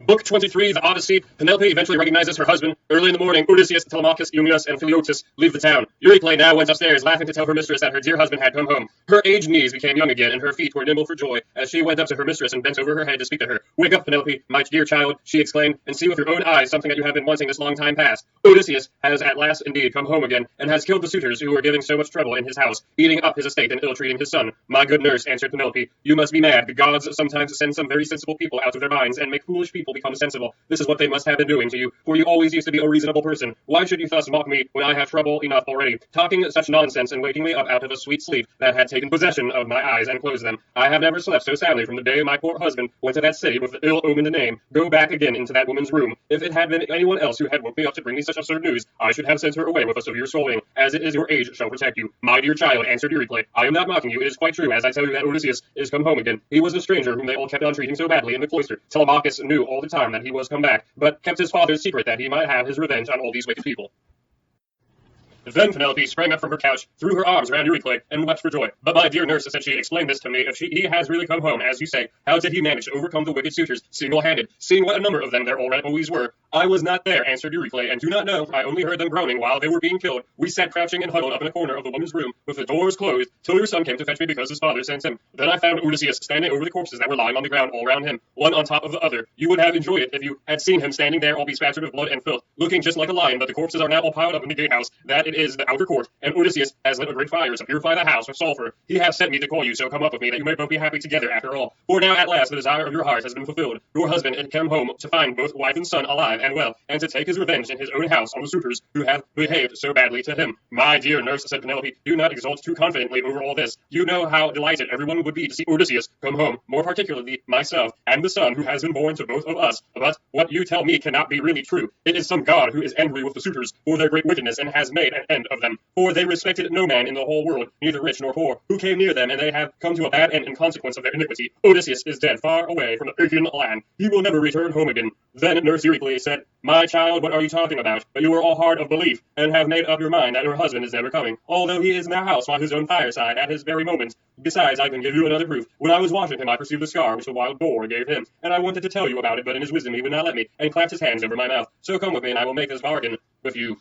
Book 23, the Odyssey. Penelope eventually recognizes her husband. Early in the morning, Odysseus, Telemachus, Eumelus, and Philiotis leave the town. Euryclea now went upstairs, laughing to tell her mistress that her dear husband had come home. Her aged knees became young again, and her feet were nimble for joy, as she went up to her mistress and bent over her head to speak to her. "Wake up, Penelope, my dear child," she exclaimed, "and see with your own eyes something that you have been wanting this long time past. Odysseus has at last indeed come home again, and has killed the suitors who were giving so much trouble in his house, eating up his estate and ill-treating his son." "My good nurse," answered Penelope, "you must be mad. The gods sometimes send some very sensible people out of their minds, and make foolish people become sensible. This is what they must have been doing to you, for you always used to be a reasonable person. Why should you thus mock me when I have trouble enough already, talking such nonsense and waking me up out of a sweet sleep that had taken possession of my eyes and closed them? I have never slept so soundly from the day my poor husband went to that city with the ill-omened name. Go back again into that woman's room. If it had been anyone else who had woke me up to bring me such absurd news, I should have sent her away with a severe scolding, as it is your age shall protect you." "My dear child," answered Euryclea, "I am not mocking you. It is quite true, as I tell you, that Odysseus is come home again. He was the stranger whom they all kept on treating so badly in the cloister. Telemachus knew all the time that he was come back, but kept his father's secret that he might have his revenge on all these wicked people." Then Penelope sprang up from her couch, threw her arms round Euryclea, and wept for joy. "But my dear nurse," said she, "explain this to me. If he has really come home, as you say, how did he manage to overcome the wicked suitors single-handed, seeing what a number of them there always were?" "I was not there," answered Euryclea, "and do not know. I only heard them groaning while they were being killed. We sat crouching and huddled up in a corner of the woman's room, with the doors closed, till your son came to fetch me because his father sent him. Then I found Odysseus standing over the corpses that were lying on the ground all round him, one on top of the other. You would have enjoyed it if you had seen him standing there all bespattered with blood and filth, looking just like a lion, but the corpses are now all piled up in the gatehouse, that it is the outer court, and Odysseus has lit a great fire to purify the house with sulphur. He hath sent me to call you, so come up with me, that you may both be happy together after all. For now at last the desire of your heart has been fulfilled. Your husband had come home to find both wife and son alive and well, and to take his revenge in his own house on the suitors who have behaved so badly to him." "My dear nurse," said Penelope, "do not exult too confidently over all this. You know how delighted everyone would be to see Odysseus come home, more particularly myself, and the son who has been born to both of us. But what you tell me cannot be really true. It is some god who is angry with the suitors for their great wickedness, and has made an end of them. For they respected no man in the whole world, neither rich nor poor, who came near them, and they have come to a bad end in consequence of their iniquity. Odysseus is dead, far away from the Achaean land. He will never return home again." Then nurse Euryclea said, "My child, what are you talking about? But you are all hard of belief, and have made up your mind that your husband is never coming, although he is in the house by his own fireside at his very moment. Besides, I can give you another proof. When I was washing him, I perceived the scar which the wild boar gave him, and I wanted to tell you about it, but in his wisdom he would not let me, and clapped his hands over my mouth. So come with me, and I will make this bargain with you.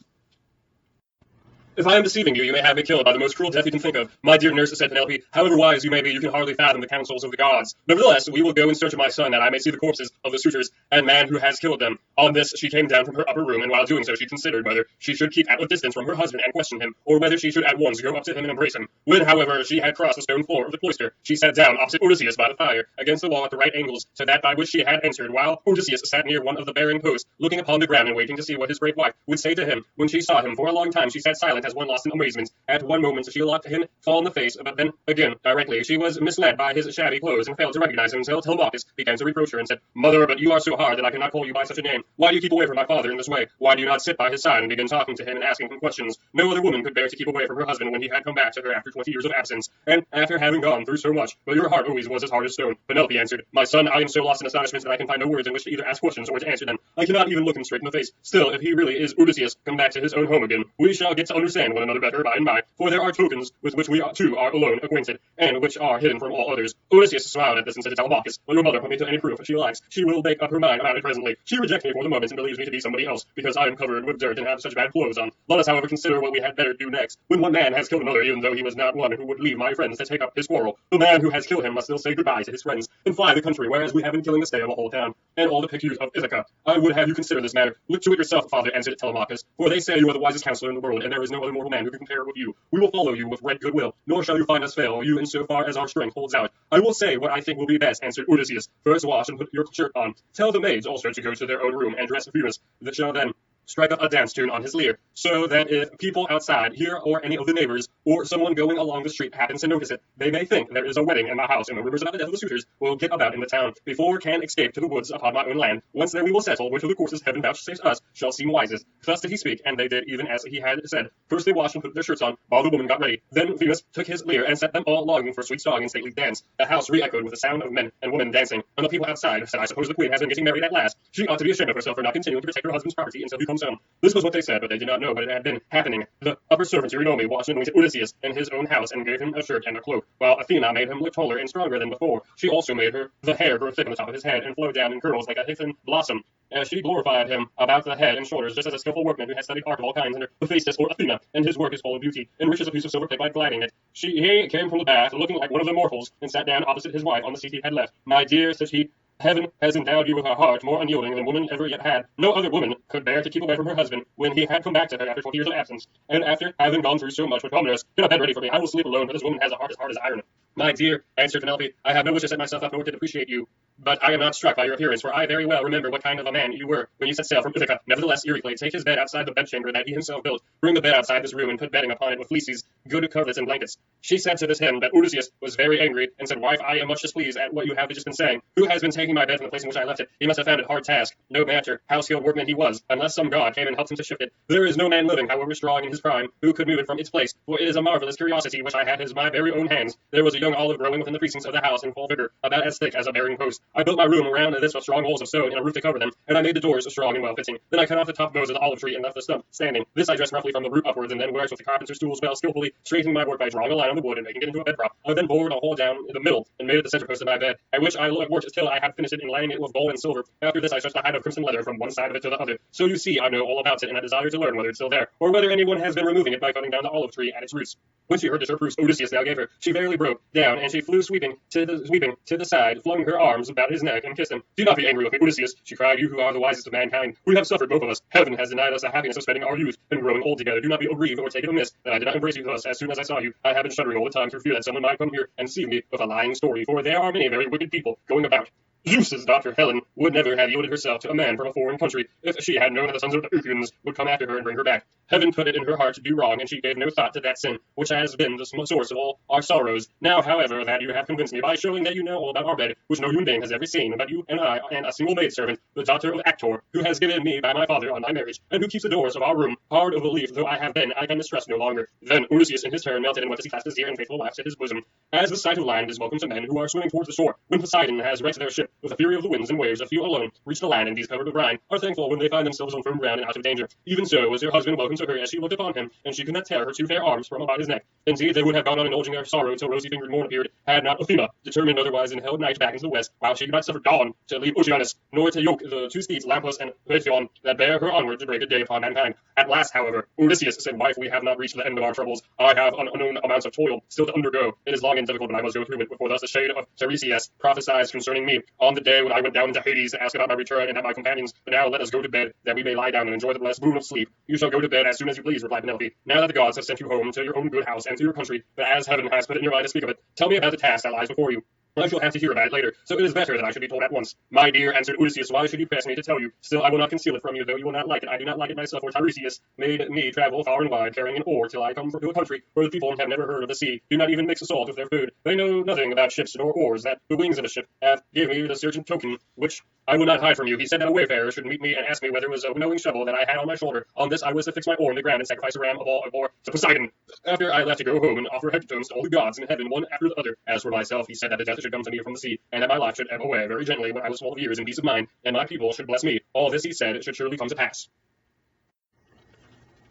If I am deceiving you, you may have me killed by the most cruel death you can think of." "My dear nurse," said Penelope, "however wise you may be, you can hardly fathom the counsels of the gods. Nevertheless, we will go in search of my son, that I may see the corpses of the suitors and man who has killed them." On this she came down from her upper room, and while doing so she considered whether she should keep at a distance from her husband and question him, or whether she should at once go up to him and embrace him. When, however, she had crossed the stone floor of the cloister, she sat down opposite Odysseus by the fire, against the wall at the right angles to that by which she had entered, while Odysseus sat near one of the bearing posts, looking upon the ground and waiting to see what his great wife would say to him. When she saw him, for a long time she sat silent as one lost in amazement. At one moment she let him fall in the face, but then again directly she was misled by his shabby clothes and failed to recognize him until Telemachus began to reproach her and said, "Mother, but you are so hard that I cannot call you by such a name. Why do you keep away from my father in this way? Why do you not sit by his side and begin talking to him and asking him questions? No other woman could bear to keep away from her husband when he had come back to her after 20 years of absence, and after having gone through so much, but your heart always was as hard as stone." Penelope answered, "My son, I am so lost in astonishment that I can find no words in which to either ask questions or to answer them. I cannot even look him straight in the face. Still, if he really is Odysseus come back to his own home again, we shall get to understand one another better by and by, for there are tokens with which we two are alone acquainted, and which are hidden from all others." Odysseus smiled at this and said to Telemachus, "When your mother put me to any proof she likes, she will make up her mind about it presently. She rejects me for the moment and believes me to be somebody else, because I am covered with dirt and have such bad clothes on. Let us, however, consider what we had better do next. When one man has killed another, even though he was not one who would leave my friends to take up his quarrel, the man who has killed him must still say goodbye to his friends, and fly the country, whereas we have been killing the stay of the whole town, and all the pick youth of Ithaca. I would have you consider this matter. Look to it yourself, father," answered Telemachus, "for they say you are the wisest counselor in the world, and there is no other mortal man who can compare with you. We will follow you with right goodwill, nor shall you find us fail you in so far as our strength holds out. I will say what I think will be best," answered Odysseus. "First wash and put your shirt on. Tell the maids also to go to their own room and dress Phoebus, that shall then strike up a dance tune on his lyre, so that if people outside here or any of the neighbors or someone going along the street happens to notice it, they may think there is a wedding in my house, and the rumors about the death of the suitors will get about in the town before can escape to the woods upon my own land. Once there we will settle which of the courses heaven vouchsafes us shall seem wisest." Thus did he speak, and they did even as he had said. First they washed and put their shirts on, while the woman got ready. Then Phoebus took his lyre and set them all longing for sweet song and stately dance. The house re-echoed with the sound of men and women dancing, and the people outside said, "I suppose the queen has been getting married at last. She ought to be ashamed of herself for not continuing to protect her husband's property until he comes son. This was what they said, but they did not know what had been happening. The upper servant, Eurynome, washed and anointed Odysseus in his own house, and gave him a shirt and a cloak, while Athena made him look taller and stronger than before. She also made the hair grow thick on the top of his head, and flow down in curls like a hyacinth blossom. She glorified him about the head and shoulders, just as a skillful workman who has studied art of all kinds under Hephaestus or Athena, and his work is full of beauty, enriches a piece of silver plate by gliding it. He came from the bath, looking like one of the mortals, and sat down opposite his wife on the seat he had left. My dear, said he, Heaven has endowed you with a heart more unyielding than woman ever yet had. No other woman could bear to keep away from her husband when he had come back to her after 12 years of absence. And after having gone through so much with Commodus, get a bed ready for me. I will sleep alone, for this woman has a heart as hard as iron. My dear, answered Penelope, I have no wish to set myself up nor to depreciate you. But I am not struck by your appearance, for I very well remember what kind of a man you were when you set sail from Ithaca. Nevertheless, Euryclid, take his bed outside the bedchamber that he himself built. Bring the bed outside this room, and put bedding upon it with fleeces, good coverlets, and blankets. She said to this hymn that Odysseus was very angry, and said, Wife, I am much displeased at what you have just been saying. Who has been taking my bed from the place in which I left it? He must have found it hard task. No matter how skilled workman he was, unless some god came and helped him to shift it. There is no man living, however strong in his prime, who could move it from its place, for it is a marvelous curiosity which I had as my very own hands. There was a young olive growing within the precincts of the house in full vigor, about as thick as a bearing post. I built my room around this with strong walls of stone and a roof to cover them, and I made the doors strong and well fitting. Then I cut off the top boughs of the olive tree and left the stump standing. This I dressed roughly from the root upwards, and then worked with the carpenter's tools well skillfully, straightening my work by drawing a line on the wood and making it into a bed prop. I then bored a hole down in the middle and made it the center post of my bed, at which I worked till I had finished it in laying it with gold and silver. After this I stretched a hide of crimson leather from one side of it to the other. So you see, I know all about it, and I desire to learn whether it's still there, or whether anyone has been removing it by cutting down the olive tree at its roots. When she heard this reproofs Odysseus now gave her, she verily broke down, and she flew sweeping to the side, flung her arms about his neck, and kissed him. Do not be angry with me, Odysseus, she cried, you who are the wisest of mankind. We have suffered, both of us. Heaven has denied us the happiness of spending our youth and growing old together. Do not be aggrieved or take it amiss that I did not embrace you thus as soon as I saw you. I have been shuddering all the time through fear that someone might come here and deceive me with a lying story, for there are many very wicked people going about. Zeus's daughter Helen would never have yielded herself to a man from a foreign country if she had known that the sons of the Uthians would come after her and bring her back. Heaven put it in her heart to do wrong, and she gave no thought to that sin, which has been the source of all our sorrows. Now, however, that you have convinced me by showing that you know all about our bed, which no human being has ever seen, but you and I, and a single maidservant, the daughter of Actor, who has given me by my father on my marriage, and who keeps the doors of our room, hard of belief though I have been, I can mistrust no longer. Then Odysseus in his turn melted and went as he clasped his dear and faithful wife to his bosom. As the sight of land is welcome to men who are swimming towards the shore, when Poseidon has wrecked their ship with the fury of the winds and waves, a few alone reach the land, and these covered with brine are thankful when they find themselves on firm ground and out of danger. Even so was her husband welcome to her as she looked upon him, and she could not tear her two fair arms from about his neck. Indeed, they would have gone on indulging their sorrow till rosy-fingered morn appeared, had not Athena determined otherwise and held night back into the west, while she could not suffer dawn to leave Oceanus, nor to yoke the two steeds Lampus and Raytheon that bear her onward to break a day upon mankind. At last, however, Odysseus said, Wife, we have not reached the end of our troubles. I have unknown amounts of toil still to undergo. It is long and difficult, but I must go through it. Before thus the shade of Tiresias prophesied concerning me on the day when I went down into Hades to ask about my return and at my companions. But now let us go to bed, that we may lie down and enjoy the blessed boon of sleep. You shall go to bed as soon as you please, replied Penelope. Now that the gods have sent you home to your own good house and to your country, but as heaven has put it in your mind to speak of it, tell me about the task that lies before you. I shall have to hear about it later, so it is better that I should be told at once. My dear, answered Odysseus, why should you press me to tell you? Still, I will not conceal it from you, though you will not like it. I do not like it myself, for Tiresias made me travel far and wide, carrying an oar, till I come to a country where the people have never heard of the sea, do not even mix salt with their food. They know nothing about ships nor oars, that the wings of a ship have given me the certain token, which I will not hide from you. He said that a wayfarer should meet me and ask me whether it was a winnowing shovel that I had on my shoulder. On this I was to fix my oar in the ground and sacrifice a ram of all or to Poseidon. After I left to go home and offer hecatombs to all the gods in heaven, one after the other. As for myself, he said that the death should come to me from the sea, and that my life should ebb away very gently when I was full of years and peace of mind, and my people should bless me. All this, he said, should surely come to pass.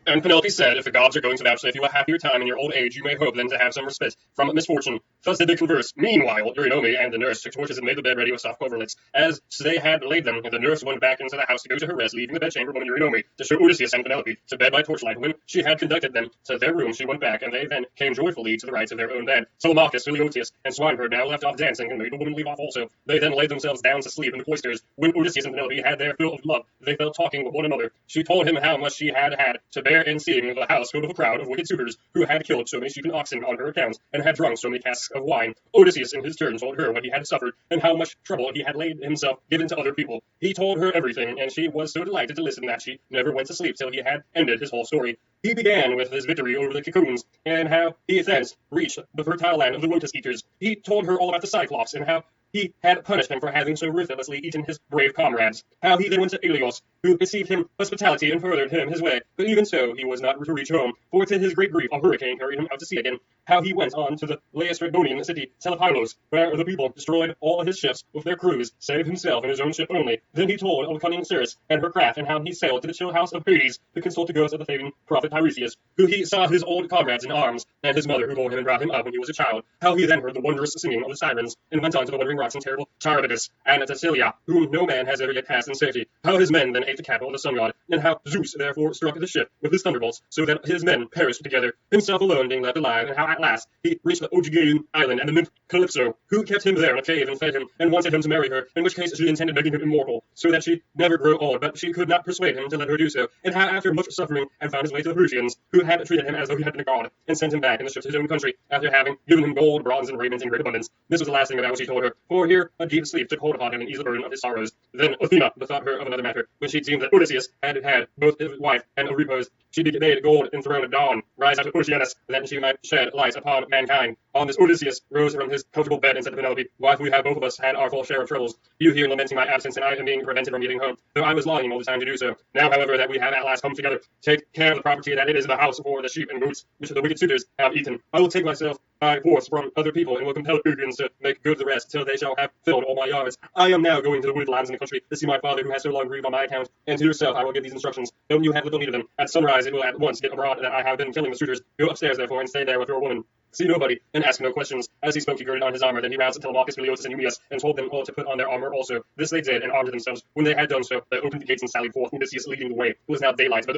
And Penelope said, if the gods are going to vouchsafe you a happier time in your old age, you may hope then to have some respite from misfortune. Thus did they converse. Meanwhile, Eurynome and the nurse took torches and made the bed ready with soft coverlets. As they had laid them, the nurse went back into the house to go to her rest, leaving the bedchamber woman Eurynome to show Odysseus and Penelope to bed by torchlight. When she had conducted them to their room, she went back, and they then came joyfully to the rites of their own bed. Telemachus, Philioteus, and Swineherd now left off dancing, and made the woman leave off also. They then laid themselves down to sleep in the cloisters. When Odysseus and Penelope had their fill of love, they fell talking with one another. She told him how much she had had to bear in seeing the house filled with a crowd of wicked suitors, who had killed so many sheep and oxen on her account, and had drunk so many casks of wine. Odysseus in his turn told her what he had suffered, and how much trouble he had laid himself given to other people. He told her everything, and she was so delighted to listen that she never went to sleep till he had ended his whole story. He began with his victory over the cocoons, and how he thence reached the fertile land of the lotus eaters. He told her all about the Cyclops, and how he had punished him for having so ruthlessly eaten his brave comrades. How he then went to Ilios, who received him hospitality and furthered him his way. But even so, he was not to reach home, for to his great grief a hurricane carried him out to sea again. How he went on to the Laestrygonian city Telepylos, where the people destroyed all his ships with their crews, save himself and his own ship only. Then he told of cunning Circe and her craft, and how he sailed to the chill house of Hades to consult the ghost of the famed prophet Tiresias, who he saw his old comrades in arms, and his mother who bore him and brought him up when he was a child. How he then heard the wondrous singing of the sirens, and went on to the wandering rocks and terrible Charybdis, and Tassilia, whom no man has ever yet passed in safety. How his men then ate the cattle of the sun god, and how Zeus therefore struck the ship with his thunderbolts, so that his men perished together, himself alone being left alive, and how at last he reached the Ogygian island, and the nymph Calypso, who kept him there in a cave and fed him, and wanted him to marry her, in which case she intended making him immortal, so that she never grow old, but she could not persuade him to let her do so, and how after much suffering had found his way to the Prussians, who had treated him as though he had been a god, and sent him back in the ships to his own country, after having given him gold, bronze, and raiment in great abundance. This was the last thing about which he told her, for here a deep sleep took hold upon him and eased the burden of his sorrows. Then Athena bethought her of another matter, when she deemed that Odysseus had both his wife and a repose. She did made gold enthroned dawn rise out of Oceanus, that she might shed light upon mankind. On this Odysseus rose from his comfortable bed and said to Penelope, Wife, we have both of us had our full share of troubles. You here lamenting my absence, and I am being prevented from getting home, though I was longing all the time to do so. Now, however, that we have at last come together, take care of the property that it is in the house for the sheep and goats, which the wicked suitors have eaten. I will take myself by force from other people, and will compel Phrygians to make good the rest, till they shall have filled all my yards. I am now going to the wooded lands in the country to see my father, who has so long grieved on my account, and to yourself I will give these instructions. Don't you have little need of them. At sunrise it will at once get abroad that I have been killing the suitors. Go upstairs, therefore, and stay there with your woman. See nobody, and ask no questions. As he spoke, he girded on his armor. Then he roused Telemachus, Phileotis, and Eumaeus, and told them all to put on their armor also. This they did, and armed themselves. When they had done so, they opened the gates and sallied forth, Odysseus leading the way. It was now daylight, but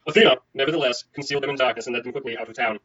Athena, nevertheless, concealed them in darkness and led them quickly out of town.